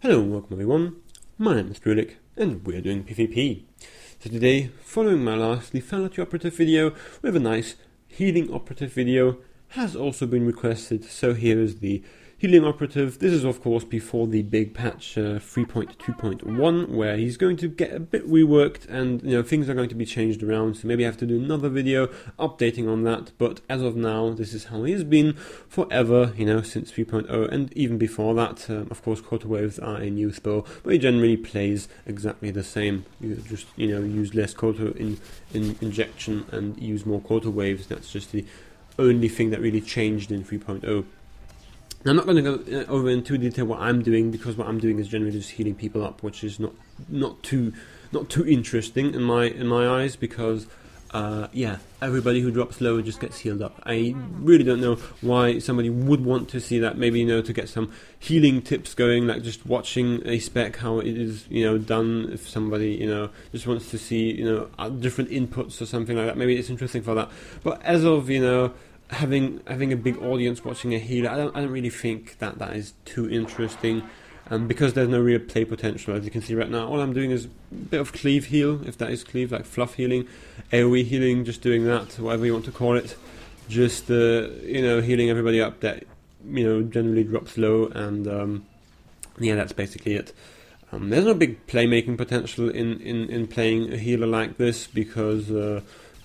Hello and welcome everyone, my name is Drulik and we're doing PvP. So today, following my last lethality operative video, we have a nice healing operative video, has also been requested, so here is the healing operative. This is of course before the big patch 3.2.1 where he's going to get a bit reworked and things are going to be changed around, so maybe I have to do another video updating on that, but as of now this is how he has been forever, since 3.0 and even before that. Of course quarter waves are a new spell, but he generally plays exactly the same. You just use less quarter in injection and use more quarter waves. That's just the only thing that really changed in 3.0. I'm not going to go over into detail what I'm doing, because what I'm doing is generally just healing people up, which is not too interesting in my eyes, because yeah, everybody who drops low just gets healed up. I really don't know why somebody would want to see that. Maybe to get some healing tips going, like just watching a spec how it is done. If somebody just wants to see different inputs or something like that, maybe it's interesting for that. But as of having a big audience watching a healer, I don't really think that is too interesting, because there's no real play potential. As you can see right now, all I'm doing is a bit of cleave heal, if that is cleave, like fluff healing, AoE healing, just doing that, whatever you want to call it, just healing everybody up that generally drops low, and yeah, that's basically it. There's no big playmaking potential in playing a healer like this, because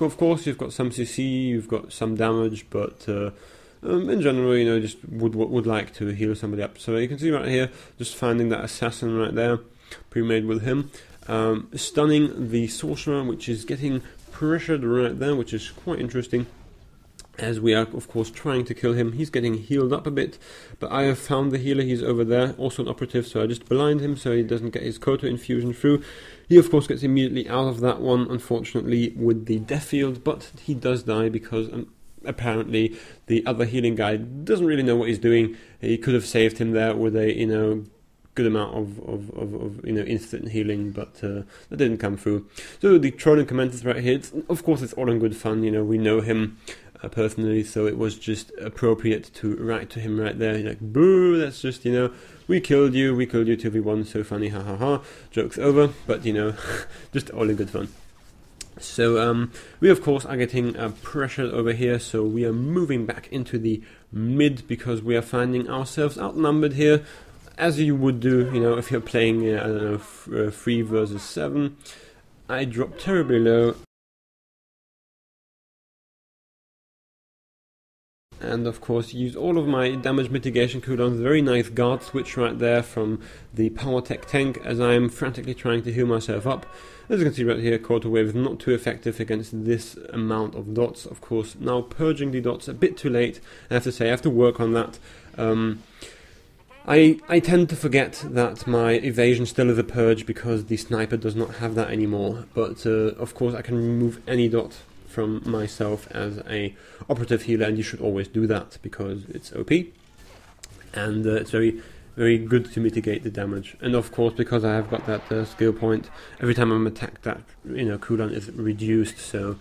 of course you've got some CC, you've got some damage, but in general, just would like to heal somebody up. So you can see right here, just finding that assassin right there, pre-made with him, stunning the sorcerer, which is getting pressured right there, which is quite interesting, as we are of course trying to kill him. He's getting healed up a bit, but I have found the healer. He's over there, also an operative, so I just blind him so he doesn't get his quota infusion through. He of course gets immediately out of that one, unfortunately, with the death field, but he does die because apparently the other healing guy doesn't really know what he's doing. He could have saved him there with a good amount of instant healing, but that didn't come through. So the trolling commenters right here, of course it's all in good fun. We know him personally, so it was just appropriate to write to him right there, like, boo, that's just, we killed you 2v1, so funny, ha ha ha, joke's over, but just all in good fun. So we of course are getting pressured over here, so we are moving back into the mid, because we are finding ourselves outnumbered here, as you would do, if you're playing, I don't know, 3 versus 7. I dropped terribly low, and of course use all of my damage mitigation cooldowns. Very nice guard switch right there from the power tech tank, as I am frantically trying to heal myself up. As you can see right here, quarter wave is not too effective against this amount of dots. Of course, now purging the dots a bit too late. I have to say, I have to work on that. I tend to forget that my evasion still is a purge, because the sniper does not have that anymore. But of course I can remove any dot from myself as a operative healer, and you should always do that, because it's OP and it's very, very good to mitigate the damage. And of course, because I have got that skill point, every time I'm attacked, that cooldown is reduced, so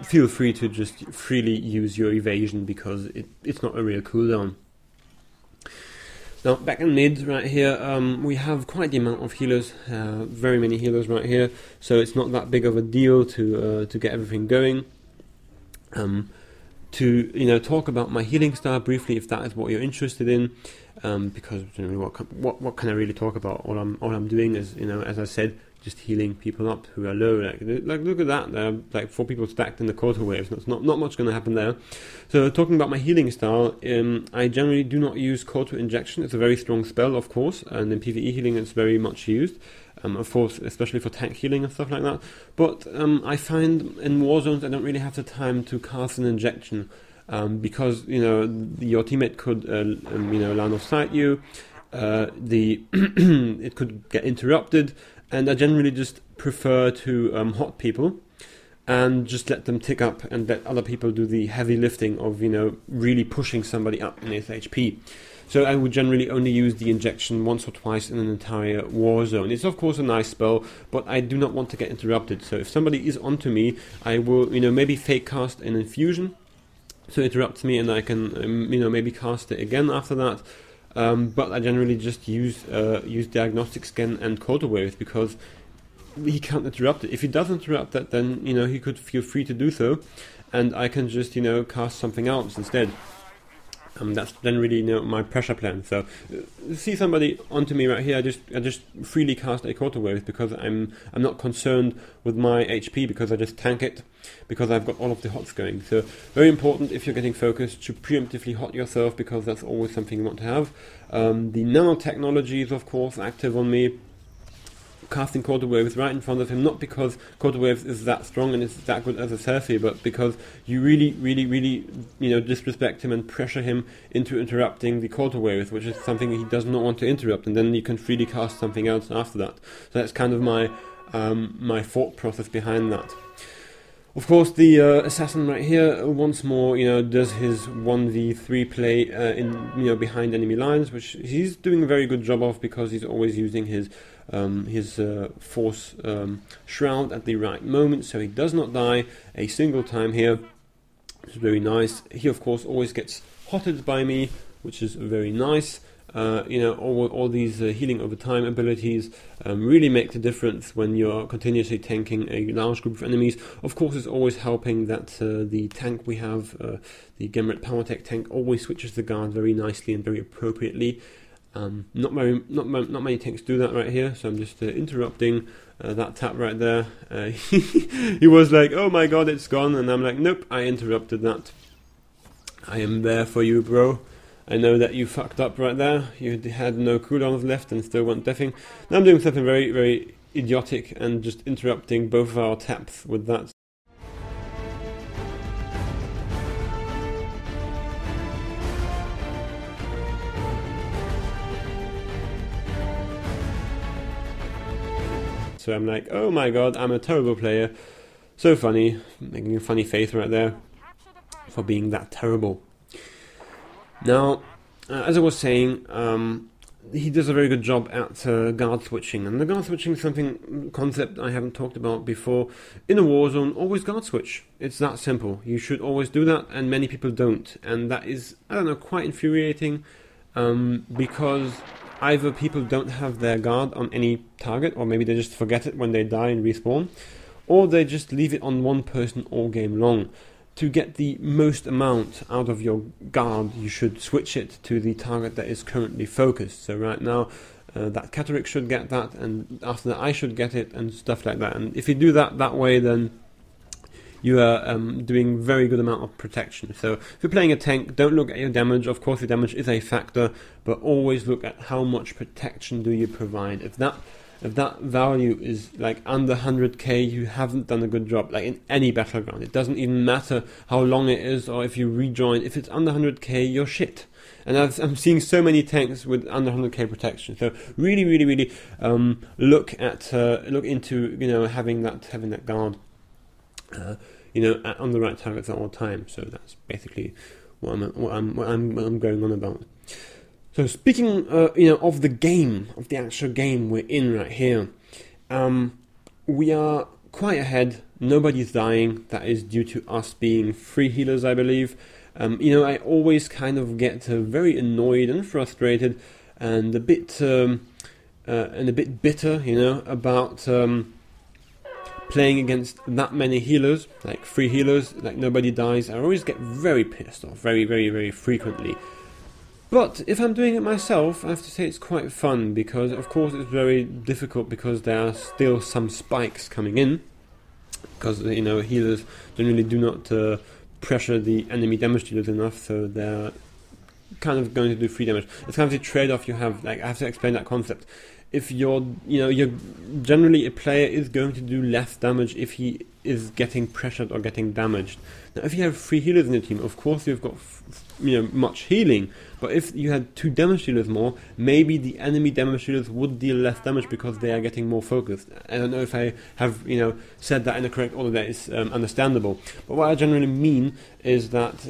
feel free to just freely use your evasion, because it's not a real cooldown. Now, back in mid right here, we have quite the amount of healers, very many healers right here, so it's not that big of a deal to get everything going. To talk about my healing style briefly, if that is what you're interested in, because generally what can I really talk about? All I'm doing is, as I said, just healing people up who are low. Like look at that, there are like 4 people stacked in the quarter waves. That's not much going to happen there. So talking about my healing style, I generally do not use quarter injection. It's a very strong spell, of course, and in PvE healing it's very much used. Of course, especially for tank healing and stuff like that. But I find in war zones I don't really have the time to cast an injection, because your teammate could line of sight you, it could get interrupted. And I generally just prefer to HoT people and just let them tick up and let other people do the heavy lifting of really pushing somebody up in his HP. So I would generally only use the injection once or twice in an entire war zone. It's of course a nice spell, but I do not want to get interrupted. So if somebody is onto me, I will maybe fake cast an infusion, so it interrupts me, and I can maybe cast it again after that. but I generally just use diagnostic scan and quarter waves because he can't interrupt it. If he does interrupt that, then he could feel free to do so, and I can just cast something else instead. That's then really my pressure plan. So see somebody onto me right here, I just freely cast a quarter wave because I'm not concerned with my HP, because I just tank it because I've got all of the HoTs going. So very important if you're getting focused to preemptively HoT yourself, because that's always something you want to have. The nanotechnology is of course active on me, casting quarter waves right in front of him, not because quarter waves is that strong and is that good as a selfie, but because you really disrespect him and pressure him into interrupting the quarter waves, which is something he does not want to interrupt, and then you can freely cast something else after that. So that's kind of my my thought process behind that. Of course, the assassin right here once more, does his 1v3 play in behind enemy lines, which he's doing a very good job of, because he's always using his force shroud at the right moment, so he does not die a single time here. It's very nice. He of course always gets HoTed by me, which is very nice. All these healing over time abilities really make the difference when you're continuously tanking a large group of enemies. Of course, it's always helping that the tank we have, the Gemret PowerTech tank, always switches the guard very nicely and very appropriately. Not many tanks do that right here, so I'm just interrupting that tap right there. He was like, "Oh my god, it's gone," and I'm like, "Nope, I interrupted that. I am there for you, bro. I know that you fucked up right there. You had no cooldowns left and still went deffing." Now I'm doing something very, very idiotic and just interrupting both of our taps with that. So I'm like, "Oh my god, I'm a terrible player." So funny, making a funny face right there for being that terrible. Now, as I was saying, he does a very good job at guard switching, and the guard switching is something concept I haven't talked about before. In a war zone, always guard switch. It's that simple. You should always do that, and many people don't, and that is, I don't know, quite infuriating, because either people don't have their guard on any target, or maybe they just forget it when they die and respawn, or they just leave it on one person all game long. To get the most amount out of your guard, you should switch it to the target that is currently focused. So right now, that Catterick should get that, and after that I should get it, and stuff like that. And if you do that way, then you are doing very good amount of protection. So if you're playing a tank, don't look at your damage. Of course, your damage is a factor, but always look at how much protection do you provide. If that value is like under 100k, you haven't done a good job, like in any battleground. It doesn't even matter how long it is, or if you rejoin. If it's under 100k, you're shit. And I'm seeing so many tanks with under 100k protection. So really look into having that guard on the right targets at all times. So that's basically what I'm going on about. So speaking, of the game, of the actual game we're in right here, we are quite ahead. Nobody's dying. That is due to us being free healers, I believe. I always kind of get very annoyed and frustrated, and a bit bitter, about playing against that many healers, like free healers, like nobody dies. I always get very pissed off, very, very, very frequently. But if I'm doing it myself, I have to say it's quite fun, because of course it's very difficult because there are still some spikes coming in, because healers generally do not pressure the enemy damage dealers enough, so they're kind of going to do free damage. It's kind of the trade-off you have. Like, I have to explain that concept. If you're generally, a player is going to do less damage if he is getting pressured or getting damaged. Now, if you have 3 healers in the team, of course you've got much healing. But if you had 2 damage dealers more, maybe the enemy damage dealers would deal less damage because they are getting more focused. I don't know if I have said that in the correct order. That is understandable. But what I generally mean is that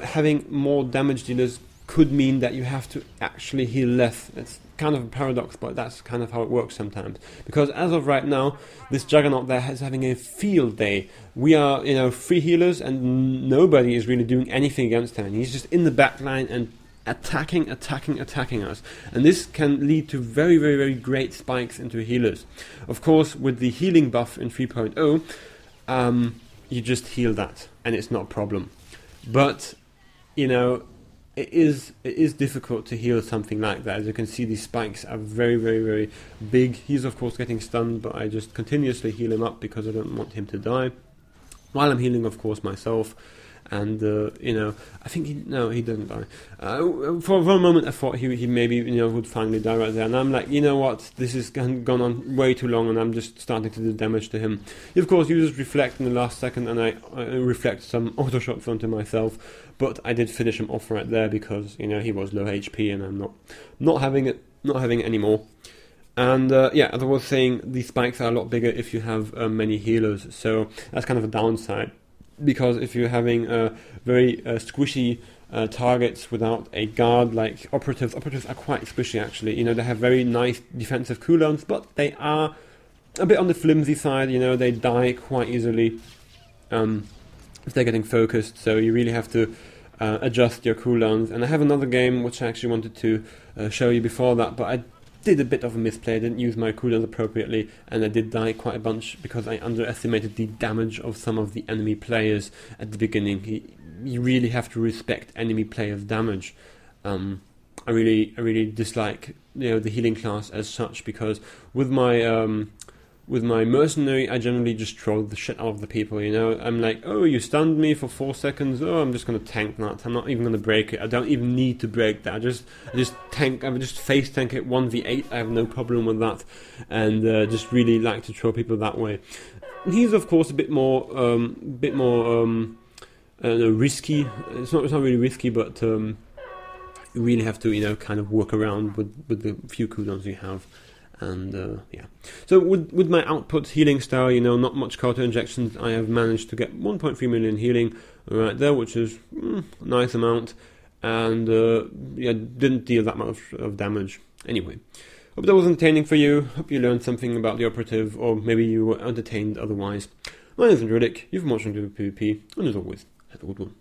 having more damage dealers could mean that you have to actually heal less. It's kind of a paradox, but that's kind of how it works sometimes. Because as of right now, this Juggernaut there is having a field day. We are, 3 healers, and nobody is really doing anything against him. And he's just in the back line and attacking us, and this can lead to very, very, very great spikes into healers. Of course, with the healing buff in 3.0, you just heal that, and it's not a problem. But you know, it is difficult to heal something like that. As you can see, these spikes are very, very, very big. He's of course getting stunned, but I just continuously heal him up because I don't want him to die, while I'm healing, of course, myself. And you know, I think he doesn't die. For a moment I thought he maybe, you know, would finally die right there, and I'm like, you know what, this has gone on way too long, and I'm just starting to do damage to him. He of course uses reflect in the last second, and I reflect some auto shots onto myself, but I did finish him off right there because, you know, he was low HP, and I'm not having it anymore. And yeah, as I was saying, these spikes are a lot bigger if you have many healers, so that's kind of a downside. Because if you're having very squishy targets without a guard, like operatives are quite squishy actually. You know, they have very nice defensive cooldowns, but they are a bit on the flimsy side. You know, they die quite easily if they're getting focused. So you really have to adjust your cooldowns. And I have another game which I actually wanted to show you before that, but I did a bit of a misplay. I didn't use my cooldowns appropriately, and I did die quite a bunch because I underestimated the damage of some of the enemy players at the beginning. You really have to respect enemy players' damage. I really dislike, you know, the healing class as such, because with my mercenary, I generally just troll the shit out of the people, you know. I'm like, oh, you stunned me for 4 seconds, oh, I'm just going to tank that. I'm not even going to break it. I don't even need to break that. I just face tank it 1v8. I have no problem with that, and just really like to troll people that way. And he's of course a bit more risky. It's not really risky, but you really have to, you know, kind of work around with the few cooldowns you have. And yeah, so with my output healing style, you know, not much counter injections, I have managed to get 1.3 million healing right there, which is a nice amount, and yeah, didn't deal that much of damage. Anyway, hope that was entertaining for you. Hope you learned something about the operative, or maybe you were entertained otherwise. My name is SWTOR, you've been watching PvP, and as always, have a good one.